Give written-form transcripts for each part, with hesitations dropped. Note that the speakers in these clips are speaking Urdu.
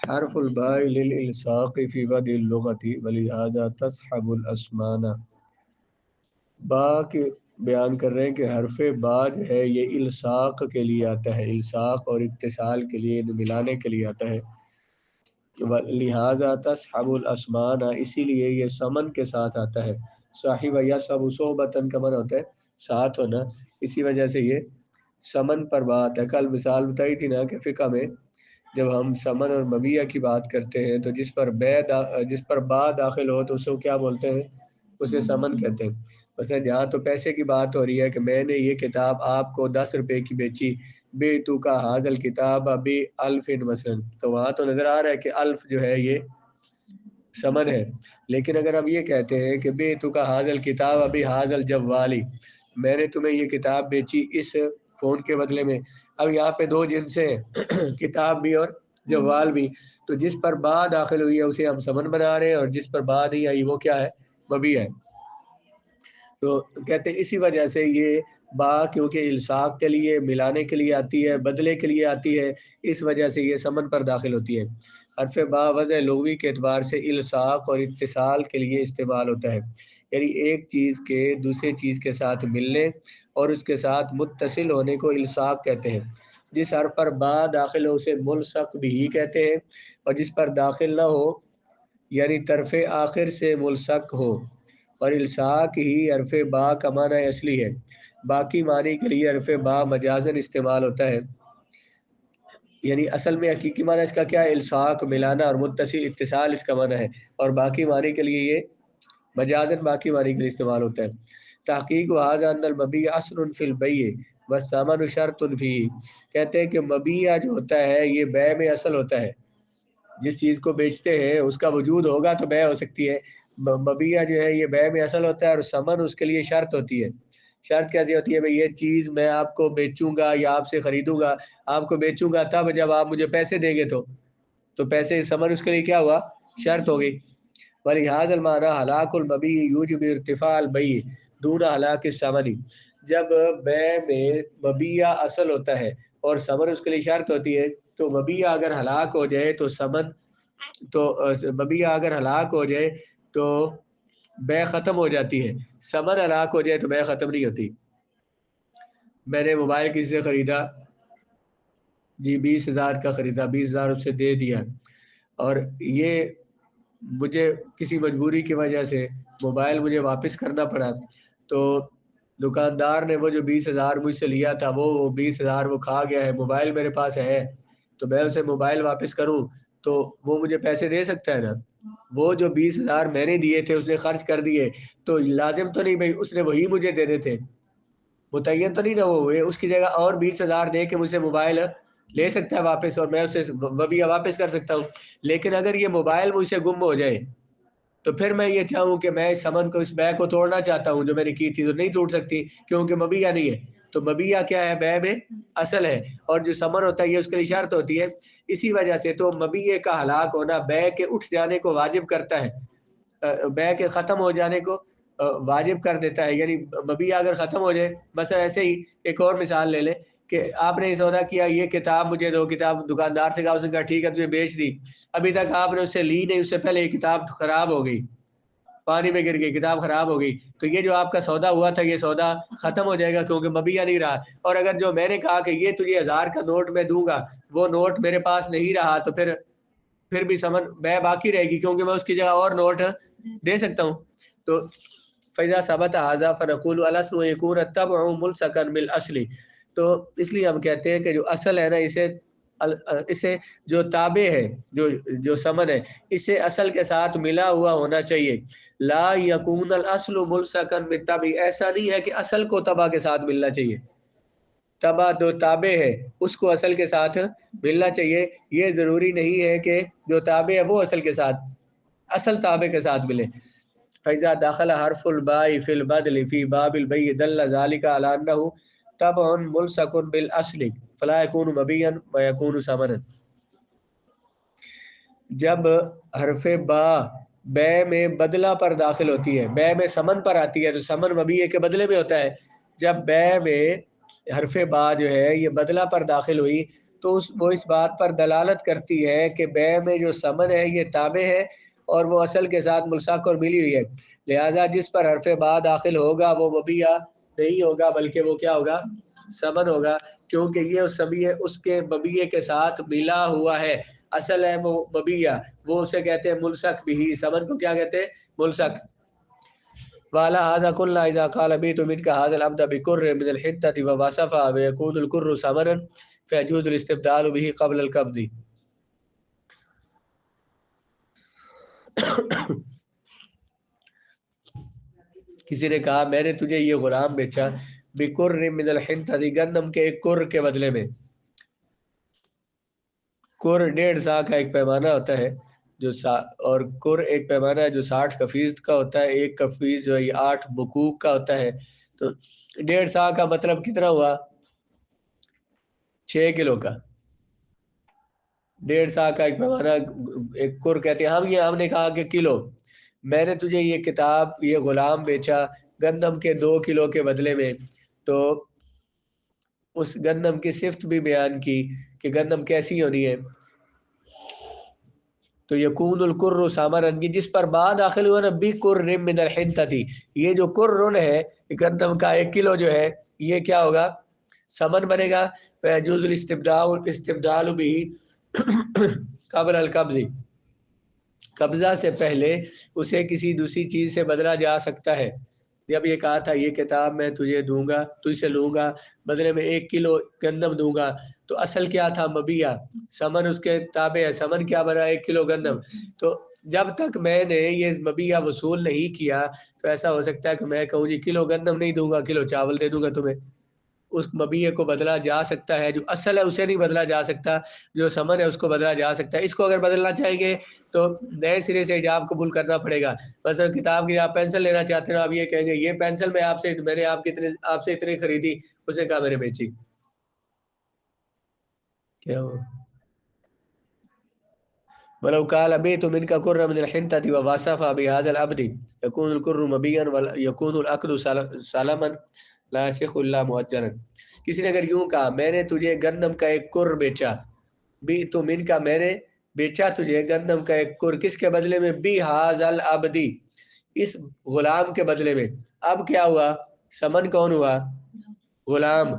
حرف الباء للإلصاق في بدء اللغة ولهذا تصحب الأسمان. با کے بیان کر رہے ہیں کہ حرف با جو ہے یہ الصاق کے لیے آتا ہے، الصاق اور اتصال کے لیے، ملانے کے لیے آتا ہے. لہذا تصحب الاسمان، اسی لیے یہ سمن کے ساتھ آتا ہے. صاحب یصحب صحبتن کا معنی ہوتا ہے ساتھ ہونا، اسی وجہ سے یہ سمن پر بات ہے. کل مثال بتائی تھی نا کہ فقہ میں جب ہم سمن اور مبیہ کی بات کرتے ہیں تو جس پر با داخل ہو تو اسے کیا بولتے ہیں؟ اسے سمن کہتے ہیں. مثلا جہاں تو پیسے کی بات ہو رہی ہے کہ میں نے یہ کتاب آپ کو 10 روپے کی بیچی، بے تو کا حاضل کتاب بے الف مثلا، تو وہاں تو نظر آ رہا ہے کہ الف جو ہے یہ سمن ہے. لیکن اگر ہم یہ کہتے ہیں کہ بے تو کا حاضل کتاب ابھی حاضل جوالی، میں نے تمہیں یہ کتاب بیچی اس فون کے بدلے میں. اب یہاں پہ دو جنس ہیں کتاب بھی اور جوال بھی، تو جس پر با داخل ہوئی ہے اسے ہم سمن بنا رہے ہیں، اور جس پر با نہیں آئی وہ کیا ہے؟ مبی ہے. تو کہتے ہیں اسی وجہ سے یہ با کیونکہ الصاق کے لیے، ملانے کے لیے آتی ہے، بدلے کے لیے آتی ہے، اس وجہ سے یہ سمن پر داخل ہوتی ہے. حرف با وضع لغوی کے اعتبار سے الصاق اور اتصال کے لیے استعمال ہوتا ہے، یعنی ایک چیز کے دوسرے چیز کے ساتھ ملنے اور اس کے ساتھ متصل ہونے کو الصاق کہتے ہیں. جس حرف پر با داخل ہو اسے ملصق بھی کہتے ہیں، اور جس پر داخل نہ ہو یعنی طرف آخر سے ملصق ہو. اور الصاق ہی حرف با کا معنی اصلی ہے. باقی معنی کے لیے حرف با مجازن استعمال ہوتا ہے، یعنی اصل میں حقیقی معنی اس کا کیا ہے؟ الصاق، ملانا، اور متصل اتصال اس کا معنی ہے، اور باقی معنی کے لیے یہ مجازن باقی معنی کے لیے استعمال ہوتا ہے. تحقیق وہذا ان المبیع اصل فی البیع والثمن شرط فیہ، کہتے ہیں کہ مبیع جو ہوتا ہے یہ بیع میں اصل ہوتا ہے. جس چیز کو بیچتے ہیں اس کا وجود ہوگا تو بیع ہو سکتی ہے. مبیع جو ہے یہ بیع میں اصل ہوتا ہے، اور ثمن اس کے لیے شرط ہوتی ہے. شرط کیسی ہوتی ہے؟ بھئی یہ چیز میں آپ کو بیچوں گا یا آپ سے خریدوں گا، آپ کو بیچوں گا تب جب آپ مجھے پیسے دیں گے تو پیسے ثمن اس کے لیے کیا ہوا؟ شرط ہو گئی. ولہذا المعنی ہلاک المبیع یوجب ارتفاع البیع دون ہلاک الثمن، جب بیع میں مبیع اصل ہوتا ہے اور ثمن اس کے لیے شرط ہوتی ہے، تو مبیع اگر ہلاک ہو جائے تو ثمن مبیع اگر ہلاک ہو جائے تو بیع ختم ہو جاتی ہے، ثمن ہلاک ہو جائے تو بیع ختم نہیں ہوتی. میں نے موبائل کسی سے خریدا جی 20,000 کا خریدا، 20,000 اس سے دے دیا، اور یہ مجھے کسی مجبوری کی وجہ سے موبائل مجھے واپس کرنا پڑا، تو دکاندار نے وہ جو 20,000 مجھ سے لیا تھا وہ 20,000 وہ کھا گیا ہے، موبائل میرے پاس ہے، تو میں اسے موبائل واپس کروں تو وہ مجھے پیسے دے سکتا ہے نا؟ وہ جو 20,000 میں نے دیے تھے اس نے خرچ کر دیے، تو لازم تو نہیں بھائی اس نے وہی مجھے دینے تھے، متعین تو نہیں نہ وہ ہوئے، اس کی جگہ اور 20,000 دے کے مجھ سے موبائل لے سکتا ہے واپس، اور میں اسے مبیع واپس کر سکتا ہوں. لیکن اگر یہ موبائل مجھ سے گم ہو جائے تو پھر میں یہ چاہوں کہ میں اس ثمن کو، اس بیع کو توڑنا چاہتا ہوں جو میں نے کی تھی، تو نہیں ٹوٹ سکتی کیونکہ مبیع نہیں ہے. تو مبیع کیا ہے؟ بیع میں اصل ہے، اور جو ثمن ہوتا ہے یہ اس کے لیے شرط ہوتی ہے. اسی وجہ سے تو مبیع کا ہلاک ہونا بیع کے اٹھ جانے کو واجب کرتا ہے، بیع کے ختم ہو جانے کو واجب کر دیتا ہے. یعنی مبیع اگر ختم ہو جائے، مثلا ایسے ہی ایک اور مثال لے لیں کہ آپ نے سودا کیا یہ کتاب مجھے دو، کتاب دکاندار سے کہا، اس نے کہا ٹھیک ہے تجھے بیچ دی، ابھی تک آپ نے اس سے لی نہیں، اس سے پہلے یہ کتاب خراب ہو گئی، پانی میں گر گئی، کتاب خراب ہو گئی، تو یہ جو آپ کا سودا ہوا تھا یہ سودا ختم ہو جائے گا کیونکہ مبیع نہیں رہا. اور اگر جو میں نے کہا کہ یہ تجھے 1,000 کا نوٹ میں دوں گا وہ نوٹ میرے پاس نہیں رہا، تو پھر بھی ثمن بیع باقی رہے گی کیونکہ میں اس کی جگہ اور نوٹ دے سکتا ہوں. تو فَإِذَا ثَبَتَ هَذَا فَنَقُولُ الْأَصْلُ يَكُونُ التَّبْعُ مُلْصَقًا بِالْأَصْلِ، تو اس لیے ہم کہتے ہیں کہ جو اصل ہے نا اسے جو تابع ہے، جو ثمن ہے اسے اصل کے ساتھ ملا ہوا ہونا چاہیے. لا یکون الاصل ملصقا بالتبع، ایسا نہیں ہے کہ اصل کو تبع کے ساتھ ملنا چاہیے، تبع جو تابع ہے اس کو اصل کے ساتھ ملنا چاہیے. یہ ضروری نہیں ہے کہ جو تابع ہے وہ اصل تابع کے ساتھ ملے. فَإِذَا دَخَلَ حَرْفُ الْبَاءِ فِي الْبَدْلِ فِي بَابِ الْبَيْعِ دَلَّ ذَلِكَ عَلَى أَنَّهُ تَبْعٌ مُلْصَقٌ بِالْأَصْلِ فَلَا يَكُونُ مَبِيًّا وَيَكُونُ ثَمَنًا. جب حرف با بیع میں بدلہ پر داخل ہوتی ہے، بیع میں ثمن پر آتی ہے تو ثمن مبیع کے بدلے میں ہوتا ہے. جب بیع میں حرف با جو ہے یہ بدلہ پر داخل ہوئی تو وہ اس بات پر دلالت کرتی ہے کہ بے میں جو ثمن ہے یہ تابع ہے اور وہ اصل کے ساتھ ملصق اور ملی ہوئی ہے، لہذا جس پر حرف با داخل ہوگا وہ مبیہ نہیں ہوگا بلکہ وہ کیا ہوگا؟ ثمن ہوگا، کیونکہ یہ اس کے مبیہ کے ساتھ ملا ہوا ہے، اصل ہے وہ مبیہ، وہ اسے کہتے ہیں ملصق بھی، ثمن کو کیا کہتے ہیں؟ ملصق۔ والا هذا كل اذا قال بيت منك هذا العبد بكر من الحنطة ووصفها ويكون الكر ثمنا فيجوز الاستبدال به قبل القبض۔ کسی نے کہا میں نے تجھے یہ غلام بیچا بکر من الحنطة، گندم کے ایک کر کے بدلے میں۔ کر 1.5 سا کا ایک پیمانہ ہوتا ہے جو اور کر ایک پیمانہ ہے جو 60 کا ہوتا ہے، ایک کفیز جو ہے 8 بکوک کا ہوتا ہے، تو 1.5 سا کا مطلب کتنا ہوا؟ 6 کلو کا۔ 1.5 سا کا ایک پیمانہ ایک کر کہتے ہیں، ہم نے کہا کہ کلو، میں نے تجھے یہ کتاب یہ غلام بیچا گندم کے 2 کلو کے بدلے میں، تو اس گندم کی صفت بھی بیان کی کہ گندم کیسی ہونی ہے، تو یکون الکر ثمرن، جس پر با داخل ہوا نا بکر من الحنطة، یہ جو کرن ہے گندم کا 1 کلو جو ہے یہ کیا ہوگا؟ ثمن بنے گا۔ فیجوز الاستبدال به قبل القبض، قبضہ سے پہلے اسے کسی دوسری چیز سے بدلا جا سکتا ہے۔ جب یہ کہا تھا یہ کتاب میں تجھے دوں گا، تجھ سے لوں گا، بدلے میں 1 کلو گندم دوں گا، تو اصل کیا تھا؟ مبیہ، ثمن اس کے تابع ہے، ثمن کیا بنا؟ 1 کلو گندم۔ تو جب تک میں نے یہ مبیہ وصول نہیں کیا تو ایسا ہو سکتا ہے کہ میں کہوں جی کلو گندم نہیں دوں گا، کلو چاول دے دوں گا تمہیں۔ اس مبیہ کو بدلا جا سکتا ہے، جو اصل ہے اسے نہیں بدلا جا سکتا، جو ثمن ہے اس کو بدلا جا سکتا ہے۔ اس کو اگر بدلنا چاہیں گے تو نئے سرے سے ایجاب قبول کرنا پڑے گا۔ مثلا کتاب کی آپ پینسل لینا چاہتے ہیں، آپ یہ کہیں گے یہ پینسل میں نے آپ سے اتنے خریدی، اس نے کہا میں نے بیچی، کیا ہو؟ ولو قال بيت منك كر من الحنطة ووصفها بهذا العبد يكون الكر مبيا ويكون العقد سلما لا يصح الا مؤجلا۔ کسی نے اگر یوں کہا میں نے تجھے گندم کا ایک کر بیچا، بھی تو من کا میں نے بیچا تجھے گندم کا ایک کر، کس کے بدلے میں؟ بهذا العبد، اس غلام کے بدلے میں۔ اب کیا ہوا؟ ثمن کون ہوا؟ غلام،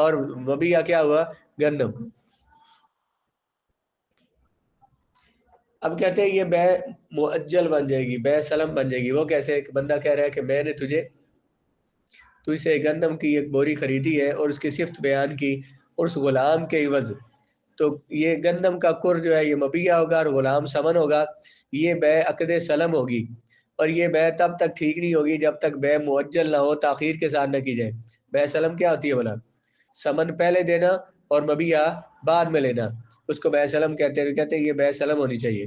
اور مبیہ کیا ہوا؟ گندم۔ اب کہتے ہیں یہ بے مؤجل بن جائے گی، بے سلم بن جائے گی۔ وہ کیسے؟ ایک بندہ کہہ رہا ہے کہ میں نے تجھ سے گندم کی ایک بوری خریدی ہے اور اس کی صفت بیان کی اور اس غلام کے عوض، تو یہ گندم کا کر جو ہے یہ مبیہ ہوگا اور غلام ثمن ہوگا، یہ بے عقد سلم ہوگی، اور یہ بے تب تک ٹھیک نہیں ہوگی جب تک بے مؤجل نہ ہو، تاخیر کے ساتھ نہ کی جائے۔ بے سلم کیا ہوتی ہے بولا؟ ثمن پہلے دینا اور مبیہ بعد میں لینا، اس کو بے سلم کہتے ہیں۔ کہتے ہیں یہ بے سلم ہونی چاہیے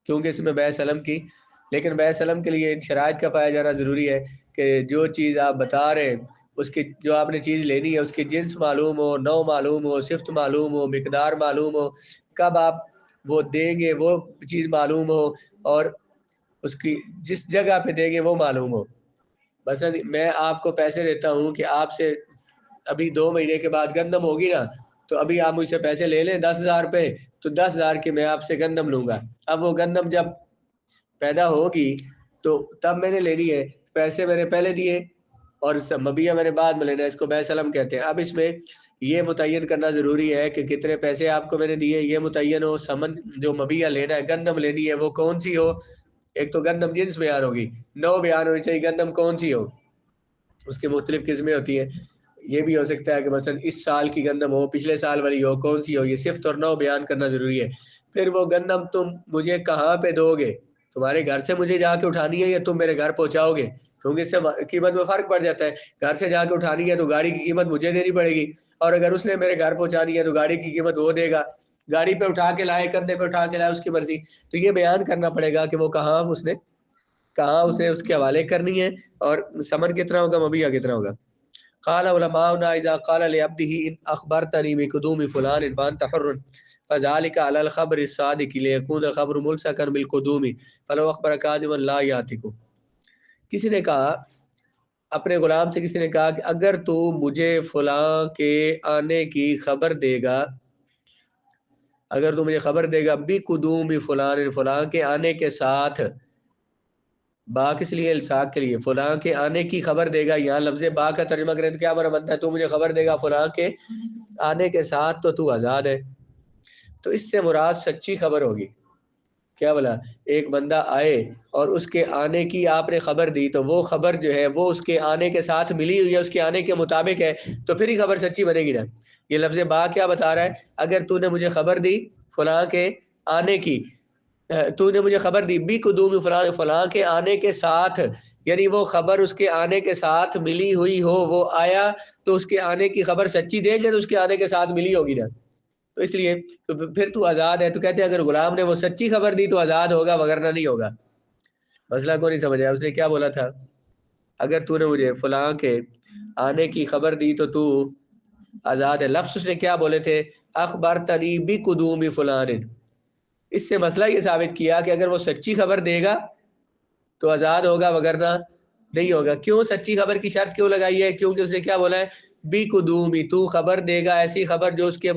کیونکہ اس میں بے سلم کی، لیکن بے سلم کے لیے ان شرائط کا پایا جانا ضروری ہے کہ جو چیز آپ بتا رہے ہیں اس کی، جو آپ نے چیز لینی ہے اس کی جنس معلوم ہو، نوع معلوم ہو، صفت معلوم ہو، مقدار معلوم ہو، کب آپ وہ دیں گے وہ چیز معلوم ہو، اور اس کی جس جگہ پہ دیں گے وہ معلوم ہو۔ مثلا میں آپ کو پیسے دیتا ہوں کہ آپ سے ابھی 2 مہینے کے بعد گندم ہوگی نا، تو ابھی آپ مجھ سے پیسے لے لیں 10,000 پہ، تو 10,000 کے میں آپ سے گندم لوں گا۔ اب وہ گندم جب پیدا ہوگی تو تب میں نے لینی ہے، پیسے میں نے پہلے دیے اور مبیہ میں نے بعد میں لینا ہے، اس کو بے سلم کہتے ہیں۔ اب اس میں یہ متعین کرنا ضروری ہے کہ کتنے پیسے آپ کو میں نے دیے، یہ متعین ہو، ثمن جو مبیہ لینا ہے، گندم لینی ہے وہ کون سی ہو، ایک تو گندم جنس بیان ہوگی، نو بیان ہونی چاہیے، گندم کون سی ہو، اس کی مختلف قسمیں ہوتی ہیں۔ یہ بھی ہو سکتا ہے کہ مثلا اس سال کی گندم ہو، پچھلے سال والی ہو، کون سی ہو، یہ صفت اور نو بیان کرنا ضروری ہے۔ پھر وہ گندم تم مجھے کہاں پہ دو گے؟ تمہارے گھر سے مجھے جا کے اٹھانی ہے یا تم میرے گھر پہنچاؤ گے؟ کیونکہ اس سے قیمت میں فرق پڑ جاتا ہے۔ گھر سے جا کے اٹھانی ہے تو گاڑی کی قیمت مجھے دینی پڑے گی، اور اگر اس نے میرے گھر پہنچانی ہے تو گاڑی کی قیمت وہ دے گا۔ گاڑی پہ اٹھا کے لائے، کندھے پہ اٹھا کے لائے، اس کی مرضی۔ تو یہ بیان کرنا پڑے گا کہ وہ کہاں اسے اس کے حوالے کرنی ہے، اور ثمن کتنا ہوگا، مبیہ کتنا ہوگا۔ قال علماؤنا اذا قال لعبده ان اخبرتني بقدوم فلان فانت حر فذلك على الخبر الصادق ليكون الخبر ملصقا بالقدوم فلو اخبر كاذبا لا ياتيكم۔ کسی نے کہا اپنے غلام سے کسی نے کہا کہ اگر تو مجھے فلاں کے آنے کی خبر دے گا، اگر تو مجھے خبر دے گا بھی قدوم بھی فلاں کے آنے کے ساتھ، با کس لیے؟ الساق کے لیے، فلاں کے آنے کی خبر دے گا. یہاں لفظ با کا ترجمہ کریں تو کیا مانا بنتا ہے؟ تو مجھے خبر دے گا فلاں کے آنے کے ساتھ تو آزاد ہے. تو اس سے مراد سچی خبر ہوگی. کیا بولا؟ ایک بندہ آئے اور اس کے آنے کی آپ نے خبر دی، تو وہ خبر جو ہے وہ اس کے آنے کے ساتھ ملی ہوئی ہے، اس کے آنے کے مطابق ہے، تو پھر ہی خبر سچی بنے گی نا. یہ لفظ با کیا بتا رہا ہے؟ اگر تو نے مجھے خبر دی فلاں کے آنے کی، تو نے مجھے خبر دی بھی قدوم فلاں کے آنے کے ساتھ، یعنی وہ خبر اس کے آنے کے ساتھ ملی ہوئی ہو، وہ آیا تو اس کے آنے کی خبر سچی دیں گے تو اس کے آنے کے ساتھ ملی ہوگی نا. تو اس لیے تو پھر تو آزاد ہے. تو کہتے ہیں اگر غلام نے وہ سچی خبر دی تو آزاد ہوگا، وغیرہ نہیں ہوگا. مسئلہ کو نہیں سمجھا. اس نے کیا بولا تھا؟ اگر تو نے مجھے فلاں کے آنے کی خبر دی تو آزاد ہے. لفظ اس نے کیا بولے تھے؟ اخبرتنی بقدوم فلان. اس سے مسئلہ یہ ثابت کیا کہ اگر وہ سچی خبر دے گا تو آزاد ہوگا، وغیرہ نہیں ہوگا. کیوں سچی خبر کی شرط کیوں لگائی ہے؟ کیونکہ اس نے کیا بولا ہے؟ بقدومی، تو خبر دے گا ایسی خبر جو اس کے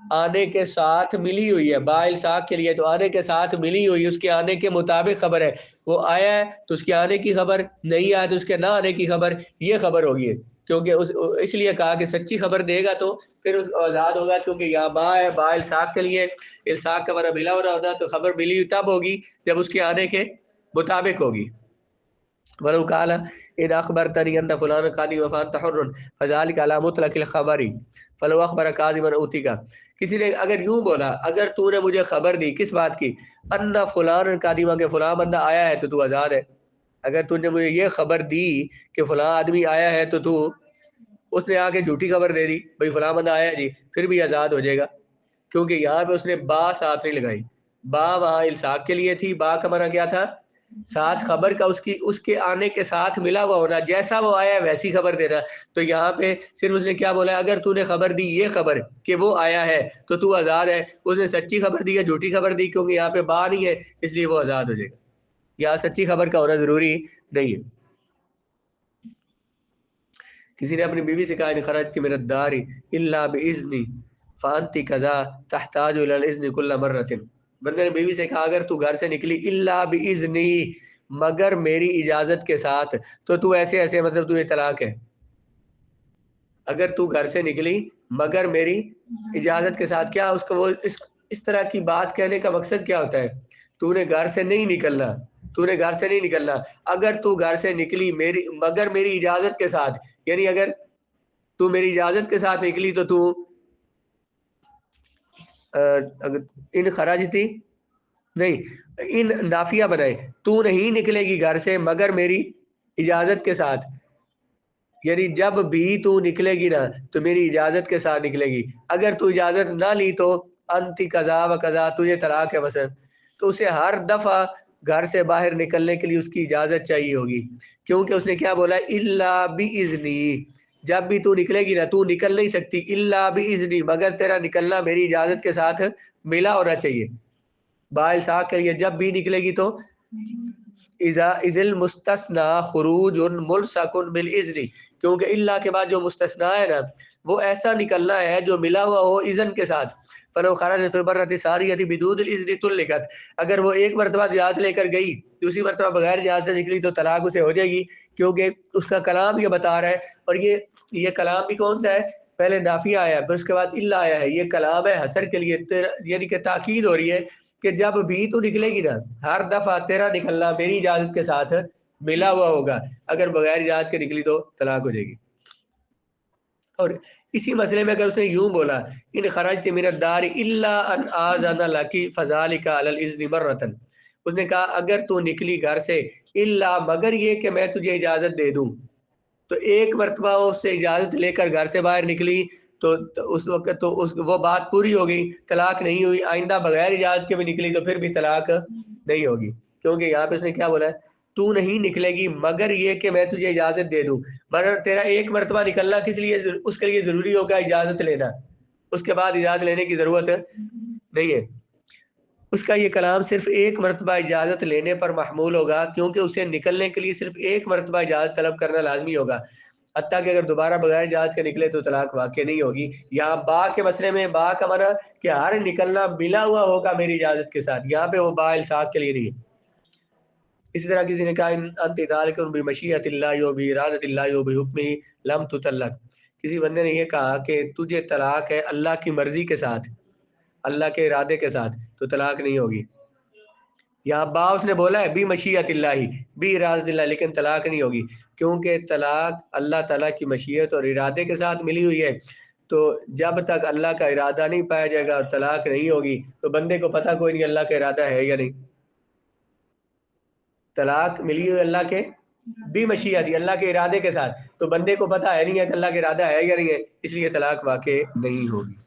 آنے کے ساتھ ملی ہوئی ہے. با الساق کے لیے تو آنے کے ساتھ ملی ہوئی، اس کے آنے کے مطابق خبر ہے. وہ آیا ہے تو اس کے آنے کی خبر، نہیں آیا تو اس کے نہ آنے کی خبر، یہ خبر ہوگی. کیونکہ اس لیے کہا کہ سچی خبر دے گا تو پھر اس آزاد ہوگا. کیونکہ یہاں با ہے، با الساق کے لیے، الساق کا معنی ملا ہو رہا، تو خبر ملی ہوئی تب ہوگی جب اس کے آنے کے مطابق ہوگی. ولو قال ان اخبرتنی ان فلان قال وفات حر فذلك على مطلق الخبر فلو اخبر كاذبا اوتیک. کسی نے اگر یوں بولا، اگر تو نے مجھے خبر دی کس بات کی؟ ان فلان قادمہ کے فلاں بندہ آیا ہے تو آزاد ہے. اگر تو نے مجھے یہ خبر دی کہ فلاں آدمی آیا ہے تو اس نے آ کے جھوٹی خبر دے دی بھئی فلاں بندہ آیا ہے جی، پھر بھی آزاد ہو جائے گا. کیونکہ یہاں پہ اس نے با ساتھ نہیں لگائی. با وہاں الساق کے لیے تھی. با کا معنی کیا تھا؟ ساتھ خبر کا اس کے آنے کے ساتھ ملا ہوا ہونا، جیسا وہ آیا ہے ویسی خبر دینا. تو یہاں پہ صرف اس نے کیا بولا ہے؟ اگر تو نے خبر دی یہ خبر کہ وہ آیا ہے تو آزاد ہے. اس نے سچی خبر دی یا جھوٹی خبر دی؟ کیونکہ یہاں پہ با نہیں ہے اس لیے وہ آزاد ہو جائے گا. یہاں سچی خبر کا ہونا ضروری نہیں ہے. کسی نے اپنی بیوی سے کہا ان خرجت من الدار الا باذنی فانت کذا تحتاج الى الاذن كل مره. بندے نے بیوی سے کہا اگر تو گھر سے نکلی الا باذنی، مگر میری اجازت کے ساتھ، تو ایسے ایسے مطلب تو یہ طلاق ہے. اگر تو گھر سے نکلی مگر میری اجازت کے ساتھ، کیا اس کو وہ اس طرح کی بات کہنے کا مقصد کیا ہوتا ہے؟ تو نے گھر سے نہیں نکلنا، تو نے گھر سے نہیں نکلنا. اگر تو گھر سے نکلی مگر میری اجازت کے ساتھ، یعنی اگر تو میری اجازت کے ساتھ نکلی تو ان خراجتی نہیں، ان نافیہ بنائے، تو نہیں نکلے گی گھر سے مگر میری اجازت کے ساتھ. یعنی جب بھی تو نکلے گی نا تو میری اجازت کے ساتھ نکلے گی. اگر تو اجازت نہ لی تو انتی قضا و قضا، تجھے طلاق ہے مثلا. تو اسے ہر دفعہ گھر سے باہر نکلنے کے لیے اس کی اجازت چاہیے ہوگی. کیونکہ اس نے کیا بولا؟ الا باذنی. جب بھی تو نکلے گی نا تو نکل نہیں سکتی الا باذنی، مگر تیرا نکلنا میری اجازت کے ساتھ ملا ہونا چاہیے. باعث کے لیے جب بھی نکلے گی تو اذا المستثنى خروج ملصق بالاذن، کیونکہ الا کے بعد جو مستثنا ہے نا وہ ایسا نکلنا ہے جو ملا ہوا ہو اذن کے ساتھ. فلو خرج في برة سارية بدون الاذن طلقت. اگر وہ ایک مرتبہ اجازت لے کر گئی، دوسری مرتبہ بغیر اجازت سے نکلی تو طلاق اسے ہو جائے گی. کیونکہ اس کا کلام یہ بتا رہا ہے، اور یہ کلام بھی کون سا ہے؟ پہلے نافیہ آیا پھر اس کے بعد الا آیا ہے. یہ کلام ہے حصر کے لیے، یعنی کہ تاکید ہو رہی ہے کہ جب بھی تو نکلے گی نا ہر دفعہ تیرا نکلنا میری اجازت کے ساتھ ملا ہوا ہوگا. اگر بغیر اجازت کے نکلی تو طلاق ہو جائے گی. اور اسی مسئلے میں اگر اس نے یوں بولا ان خرجت من الدار الا ان اذن لك فذلك على الاذن مره، اس نے کہا اگر تو نکلی گھر سے الا مگر یہ کہ میں تجھے اجازت دے دوں، تو ایک مرتبہ اس سے اجازت لے کر گھر سے باہر نکلی تو اس وقت تو وہ بات پوری ہو گئی، طلاق نہیں ہوئی. آئندہ بغیر اجازت کے بھی نکلی تو پھر بھی طلاق نہیں ہوگی. کیونکہ یہاں پہ اس نے کیا بولا ہے؟ تو نہیں نکلے گی مگر یہ کہ میں تجھے اجازت دے دوں. مگر تیرا ایک مرتبہ نکلنا کس لیے اس کے لیے ضروری ہوگا اجازت لینا، اس کے بعد اجازت لینے کی ضرورت نہیں ہے. اس کا یہ کلام صرف ایک مرتبہ اجازت لینے پر محمول ہوگا، کیونکہ اسے نکلنے کے لیے صرف ایک مرتبہ اجازت طلب کرنا لازمی ہوگا، حتیٰ کہ اگر دوبارہ بغیر اجازت کے نکلے تو طلاق واقع نہیں ہوگی۔ یہاں با کے مسئلے میں با کا معنی کہ ہر نکلنا ملا ہوا ہوگا میری اجازت کے ساتھ، یہاں پہ وہ با الساق کے لیے نہیں ہے۔ اسی طرح کسی نے کہا انت ذالک بمشیۃ اللہ و بارادۃ اللہ و بحکمہ لم تطلق، کسی بندے نے یہ کہا کہ تجھے طلاق ہے اللہ کی مرضی کے ساتھ، اللہ کے ارادے کے ساتھ، تو طلاق نہیں ہوگی۔ یہاں با اس نے بولا ہے بھی مشیت اللہ بھی ارادت اللہ، لیکن طلاق نہیں ہوگی، کیونکہ طلاق اللہ تعالیٰ کی مشیت اور ارادے کے ساتھ ملی ہوئی ہے۔ تو جب تک اللہ کا ارادہ نہیں پایا جائے گا اور طلاق نہیں ہوگی تو بندے کو پتہ کوئی نہیں اللہ کا ارادہ ہے یا نہیں۔ طلاق ملی ہوئی اللہ کے بھی مشیت اللہ کے ارادے کے ساتھ، تو بندے کو پتہ ہے نہیں ہے کہ اللہ کا ارادہ ہے یا نہیں ہے، اس لیے طلاق واقع نہیں ہوگی۔